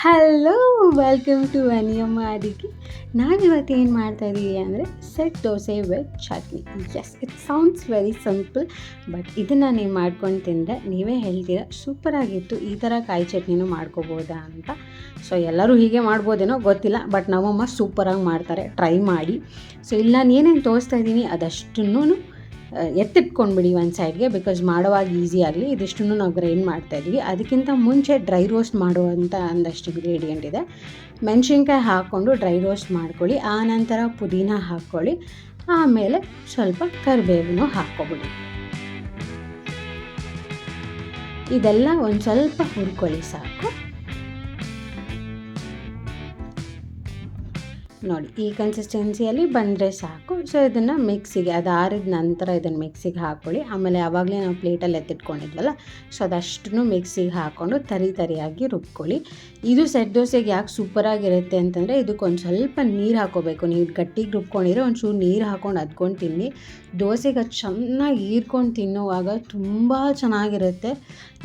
Hello, welcome to ಅನಿಯಮ್ಮ ಅಡಿಗೆ. ನಾನಿವತ್ತು ಏನು ಮಾಡ್ತಾಯಿದ್ದೀವಿ ಅಂದರೆ set dosa with chutney. Yes, it sounds very simple, but ಇದನ್ನು ನೀವು ಮಾಡ್ಕೊಂಡು ತಿಂದರೆ ನೀವೇ ಹೇಳ್ತೀರಾ ಸೂಪರಾಗಿತ್ತು, ಈ ಥರ ಕಾಯಿ ಚಟ್ನಿನೂ ಮಾಡ್ಕೋಬೋದಾ ಅಂತ. ಸೊ ಎಲ್ಲರೂ ಹೀಗೆ ಮಾಡ್ಬೋದೇನೋ ಗೊತ್ತಿಲ್ಲ, ಬಟ್ ನಮ್ಮಮ್ಮ ಸೂಪರಾಗಿ ಮಾಡ್ತಾರೆ, ಟ್ರೈ ಮಾಡಿ. ಸೊ ಇಲ್ಲಿ ನಾನು ಏನೇನು ತೋರಿಸ್ತಾ ಇದ್ದೀನಿ ಅದಷ್ಟನ್ನೂ ಎತ್ತಿಟ್ಕೊಂಡ್ಬಿಡಿ ಒಂದು ಸೈಡ್ಗೆ, ಬಿಕಾಸ್ ಮಾಡುವಾಗ ಈಸಿ ಆಗಲಿ. ಇದಿಷ್ಟನ್ನು ನಾವು ಗ್ರೈಂಡ್ ಮಾಡ್ತಾಯಿದ್ವಿ. ಅದಕ್ಕಿಂತ ಮುಂಚೆ ಡ್ರೈ ರೋಸ್ಟ್ ಮಾಡುವಂಥ ಒಂದಷ್ಟು ಇಂಗ್ರೀಡಿಯೆಂಟ್ ಇದೆ. ಮೆಣಸಿನ್ಕಾಯಿ ಹಾಕ್ಕೊಂಡು ಡ್ರೈ ರೋಸ್ಟ್ ಮಾಡ್ಕೊಳ್ಳಿ, ಆನಂತರ ಪುದೀನ ಹಾಕ್ಕೊಳ್ಳಿ, ಆಮೇಲೆ ಸ್ವಲ್ಪ ಕರಿಬೇವನ್ನು ಹಾಕ್ಕೊಬಿಡಿ. ಇದೆಲ್ಲ ಒಂದು ಸ್ವಲ್ಪ ಹುರ್ಕೊಳ್ಳಿ ಸಾಕು. ನೋಡಿ, ಈ ಕನ್ಸಿಸ್ಟೆನ್ಸಿಯಲ್ಲಿ ಬಂದರೆ ಸಾಕು. ಸೊ ಇದನ್ನು ಮಿಕ್ಸಿಗೆ, ಅದು ಆರಿದ ನಂತರ ಇದನ್ನು ಮಿಕ್ಸಿಗೆ ಹಾಕ್ಕೊಳ್ಳಿ. ಆಮೇಲೆ ಆವಾಗಲೇ ನಾವು ಪ್ಲೇಟಲ್ಲಿ ಎತ್ತಿಟ್ಕೊಂಡಿದ್ವಲ್ಲ, ಸೊ ಅದಷ್ಟನ್ನು ಮಿಕ್ಸಿಗೆ ಹಾಕ್ಕೊಂಡು ತರಿಯಾಗಿ ರುಬ್ಕೊಳ್ಳಿ. ಇದು ಸೆಟ್ ದೋಸೆಗೆ ಯಾಕೆ ಸೂಪರಾಗಿರುತ್ತೆ ಅಂತಂದರೆ ಇದಕ್ಕೊಂದು ಸ್ವಲ್ಪ ನೀರು ಹಾಕ್ಕೋಬೇಕು. ನೀವು ಗಟ್ಟಿಗೆ ರುಬ್ಕೊಂಡಿದ್ರೆ ಒಂಚೂರು ನೀರು ಹಾಕ್ಕೊಂಡು ಅದ್ಕೊಂಡು ತಿನ್ನಿ. ದೋಸೆಗೆ ಅದು ಚೆನ್ನಾಗಿ ಹೀರ್ಕೊಂಡು ತಿನ್ನುವಾಗ ತುಂಬ ಚೆನ್ನಾಗಿರುತ್ತೆ.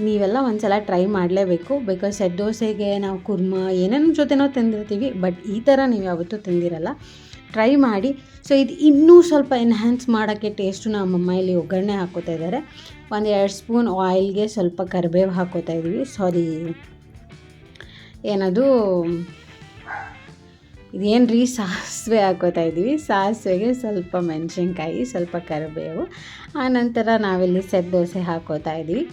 ನೀವೆಲ್ಲ ಒಂದು ಸಲ ಟ್ರೈ ಮಾಡಲೇಬೇಕು, ಬಿಕಾಸ್ ಸೆಟ್ ದೋಸೆಗೆ ನಾವು ಕುರ್ಮಾ ಏನೇನು ಜೊತೆನೋ ತಿಂದಿರ್ತೀವಿ, ಬಟ್ ಈ ಥರ ನೀವು ಯಾವತ್ತೂ ತಿಂದಿರಲ್ಲ. ಟ್ರೈ ಮಾಡಿ. ಸೊ ಇದು ಇನ್ನೂ ಸ್ವಲ್ಪ ಎನ್ಹ್ಯಾನ್ಸ್ ಮಾಡೋಕ್ಕೆ ಟೇಸ್ಟು ನಮ್ಮಮ್ಮ ಇಲ್ಲಿ ಒಗ್ಗರಣೆ ಹಾಕ್ಕೋತಾ ಇದ್ದಾರೆ. 1-2 ಸ್ಪೂನ್ ಆಯಿಲ್ಗೆ ಸ್ವಲ್ಪ ಕರಿಬೇವು ಹಾಕ್ಕೋತಾ ಇದ್ದೀವಿ. ಏನದು ಇದೇನು ರೀ, ಸಾಸಿವೆ ಹಾಕ್ಕೋತಾ ಇದ್ದೀವಿ. ಸಾಸಿವೆಗೆ ಸ್ವಲ್ಪ ಮೆಣಸಿನ್ಕಾಯಿ, ಸ್ವಲ್ಪ ಕರಿಬೇವು, ಆನಂತರ ನಾವಿಲ್ಲಿ ಸೆಟ್ ದೋಸೆ ಹಾಕ್ಕೋತಾ ಇದ್ದೀವಿ.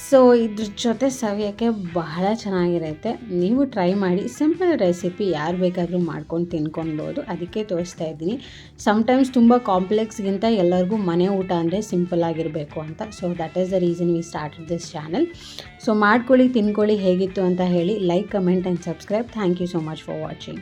ಸೊ ಇದ್ರ ಜೊತೆ ಸವಿಯೋಕ್ಕೆ ಬಹಳ ಚೆನ್ನಾಗಿರುತ್ತೆ. ನೀವು ಟ್ರೈ ಮಾಡಿ. ಸಿಂಪಲ್ ರೆಸಿಪಿ, ಯಾರು ಬೇಕಾದರೂ ಮಾಡ್ಕೊಂಡು ತಿನ್ಕೊಳ್ಬೋದು, ಅದಕ್ಕೆ ತೋರಿಸ್ತಾ ಇದ್ದೀನಿ. ಸಮ್ಟೈಮ್ಸ್ ತುಂಬ ಕಾಂಪ್ಲೆಕ್ಸ್ಗಿಂತ ಎಲ್ಲರಿಗೂ ಮನೆ ಊಟ ಅಂದರೆ ಸಿಂಪಲ್ ಆಗಿರಬೇಕು ಅಂತ. So that is the reason we started this channel. So ಮಾಡ್ಕೊಳ್ಳಿ, ತಿನ್ಕೊಳ್ಳಿ, ಹೇಗಿತ್ತು ಅಂತ ಹೇಳಿ. Like, comment and subscribe. Thank you so much for watching.